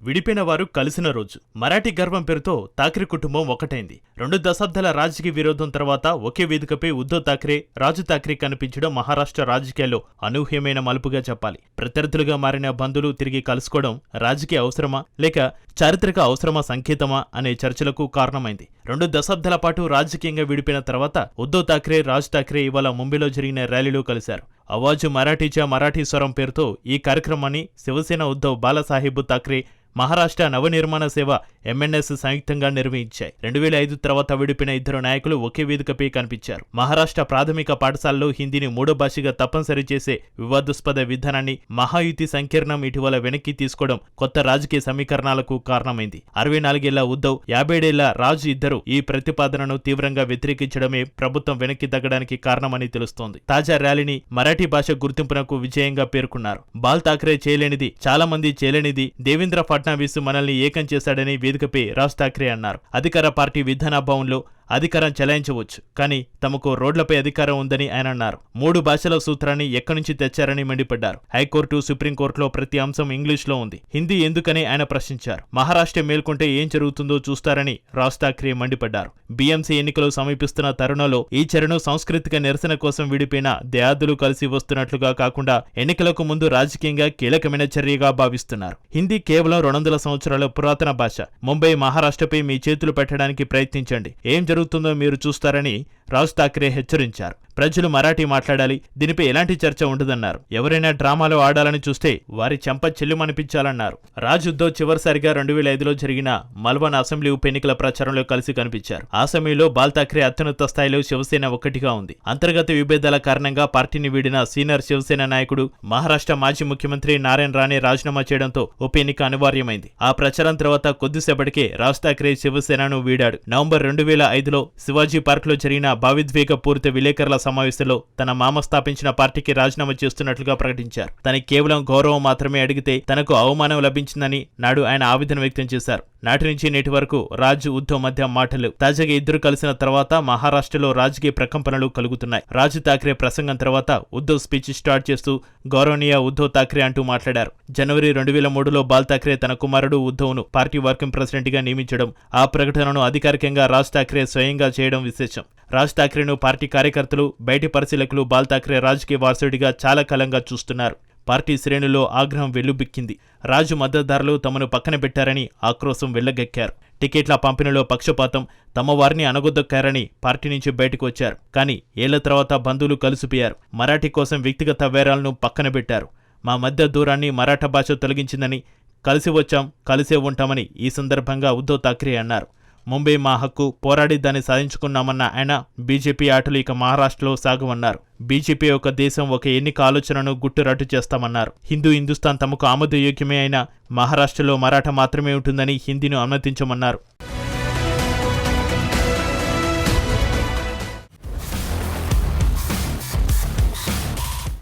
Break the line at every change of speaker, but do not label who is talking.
విడిపోయిన వారు కలిసిన రోజు. మరాఠీ గర్వం పేరుతో ఠాక్రే కుటుంబం ఒకటైంది. 2 దశాబ్దాల రాజకీయ విరోధం తర్వాత ఒకే వేదికపై ఉద్ధవ్ ఠాక్రే, రాజ్ ఠాక్రే కనిపించడం మహారాష్ట్ర రాజకీయాల్లో అనూహ్యమైన మలుపుగా చెప్పాలి. ప్రత్యర్థులుగా మారిన బంధువులు తిరిగి కలుసుకోవడం రాజకీయ అవసరమా లేక చారిత్రక అవసరమా సంకేతమా అనే చర్చలకు కారణమైంది. 2 దశాబ్దాల పాటు రాజకీయంగా విడిపోయిన తర్వాత ఉద్ధవ్ ఠాక్రే, రాజ్ ఠాక్రే ఇవాళ ముంబైలో జరిగిన ర్యాలీలో కలిశారు. అవాజ్ మరాఠీచా మరాఠీ స్వరం పేరుతో ఈ కార్యక్రమాన్ని శివసేన ఉద్ధవ్ బాలాసాహెబ్ ఠాక్రే, మహారాష్ట్ర నవనిర్మాణ సేవ ఎంఎన్ఎస్ సంయుక్తంగా నిర్వహించాయి. 2005 తర్వాత విడిపోయిన ఇద్దరు నాయకులు ఒకే వేదికపై కనిపించారు. మహారాష్ట్ర ప్రాథమిక పాఠశాలలో హిందీని 3వ భాషగా తప్పనిసరి చేసే వివాదాస్పద విధానాన్ని మహాయుతి సంకీర్ణం ఇటీవల వెనక్కి తీసుకోవడం కొత్త రాజకీయ సమీకరణాలకు కారణమైంది. 64 ఏళ్ల ఉద్ధవ్, 57 ఏళ్ల రాజ్ ఇద్దరు ఈ ప్రతిపాదనను తీవ్రంగా వ్యతిరేకించడమే ప్రభుత్వం వెనక్కి తగ్గడానికి కారణమని తెలుస్తోంది. తాజా ర్యాలీని మరాఠీ భాష గుర్తింపునకు విజయంగా పేర్కొన్నారు. బాల్ ఠాక్రే చేయలేనిది చాలా మంది చేయలేనిది, దేవేంద్ర ఫడ్నవీస్ మనల్ని ఏకం చేశాడని వేదికపై రాజ్ ఠాక్రే అన్నారు. అధికార పార్టీ విధాన భవన్లో అధికారం చెలాయించవచ్చు, కానీ తమకు రోడ్లపై అధికారం ఉందని ఆయన అన్నారు. 3 భాషల సూత్రాన్ని ఎక్కడి నుంచి తెచ్చారని మండిపడ్డారు. హైకోర్టు, సుప్రీంకోర్టులో ప్రతి అంశం ఇంగ్లీష్లో ఉంది, హిందీ ఎందుకని ఆయన ప్రశ్నించారు. మహారాష్ట్ర మేల్కొంటే ఏం జరుగుతుందో చూస్తారని రాజ్ ఠాక్రే మండిపడ్డారు. బీఎంసీ ఎన్నికలు సమీపిస్తున్న తరుణంలో ఈ చర్యను సాంస్కృతిక నిరసన కోసం విడిపోయిన దేయాదులు కలిసి వస్తున్నట్లుగా కాకుండా ఎన్నికలకు ముందు రాజకీయంగా కీలకమైన చర్యగా భావిస్తున్నారు. హిందీ కేవలం 200 సంవత్సరాల పురాతన భాష. ముంబై, మహారాష్ట్రపై మీ చేతులు పెట్టడానికి ప్రయత్నించండి, ఏం జరుగుతుందో మీరు చూస్తారని రాజ్ ఠాక్రే హెచ్చరించారు. ప్రజలు మరాఠీ మాట్లాడాలి, దీనిపై ఎలాంటి చర్చ ఉండదన్నారు. ఎవరైనా డ్రామాలో ఆడాలని చూస్తే వారి చెంప చెల్లుమనిపించాలన్నారు. రాజ్, ఉద్ధవ్ చివరిసారిగా 2005లో జరిగిన మల్వన్ అసెంబ్లీ ఉప ఎన్నికల ప్రచారంలో కలిసి కనిపించారు. ఆ సమయంలో బాల్ ఠాక్రే అత్యున్నత స్థాయిలో శివసేన ఒక్కటిగా ఉంది. అంతర్గత విభేదాల కారణంగా పార్టీని వీడిన సీనియర్ శివసేన నాయకుడు, మహారాష్ట్ర మాజీ ముఖ్యమంత్రి నారాయణ్ రాణే రాజీనామా చేయడంతో ఉప ఎన్నిక అనివార్యమైంది. ఆ ప్రచారం తర్వాత కొద్దిసేపటికే రాజ్ ఠాక్రే శివసేనను వీడాడు. నవంబర్ 2005లో శివాజీ పార్క్ లో జరిగిన భావోద్వేగ పూరిత విలేకరుల సమావేశంలో తన మామ స్థాపించిన పార్టీకి రాజీనామా చేస్తున్నట్లుగా ప్రకటించారు. తనకి కేవలం గౌరవం మాత్రమే అడిగితే తనకు అవమానం లభించిందని నాడు ఆయన ఆవేదన వ్యక్తం చేశారు. నాటి నుంచి నేటి వరకు రాజ్, ఉద్ధవ్ మధ్య మాటలు. తాజాగా ఇద్దరు కలిసిన తర్వాత మహారాష్ట్రలో రాజకీయ ప్రకంపనలు కలుగుతున్నాయి. రాజ్ ఠాక్రే ప్రసంగం తర్వాత ఉద్ధవ్ స్పీచ్ స్టార్ట్ చేస్తూ గౌరవనీయ ఉద్ధవ్ ఠాక్రే అంటూ మాట్లాడారు. జనవరి 2003లో బాల్ ఠాక్రే తన కుమారుడు ఉద్ధవ్ను పార్టీ వర్కింగ్ ప్రెసిడెంట్ గా నియమించడం, ఆ ప్రకటనను అధికారికంగా రాజ్ ఠాక్రే స్వయంగా చేయడం విశేషం. రాజ్ ఠాక్రేను పార్టీ కార్యకర్తలు, బయటి పరిశీలకులు బాల్ ఠాక్రే రాజకీయ వారసుడిగా చాలా కాలంగా చూస్తున్నారు. పార్టీ శ్రేణుల్లో ఆగ్రహం వెల్లుబిక్కింది. రాజు మద్దతుదారులు తమను పక్కన పెట్టారని ఆక్రోశం వెళ్లగక్కారు. టికెట్ల పంపిణీలో పక్షపాతం, తమ వారిని అనగొద్దొక్కారని పార్టీ నుంచి బయటకు వచ్చారు. కానీ ఏళ్ల తర్వాత బంధువులు కలిసిపోయారు. మరాఠీ కోసం వ్యక్తిగత వేరాలను పక్కన పెట్టారు. మా మధ్య దూరాన్ని మరాఠా భాష తొలగించిందని, కలిసి వచ్చాం, కలిసే ఉంటామని ఈ సందర్భంగా ఉద్ధవ్ ఠాక్రే అన్నారు. ముంబై మా హక్కు, పోరాడి దాన్ని సాధించుకున్నామన్న ఆయన బీజేపీ ఆటలు ఇక మహారాష్ట్రలో సాగవన్నారు. బీజేపీ ఒక దేశం, ఒక ఎన్నిక ఆలోచనను గుట్టురట్టు చేస్తామన్నారు. హిందూస్థాన్ తమకు ఆమోదయోగ్యమే అయినా మహారాష్ట్రలో మరాఠా మాత్రమే ఉంటుందని హిందీని అనుమతించమన్నారు.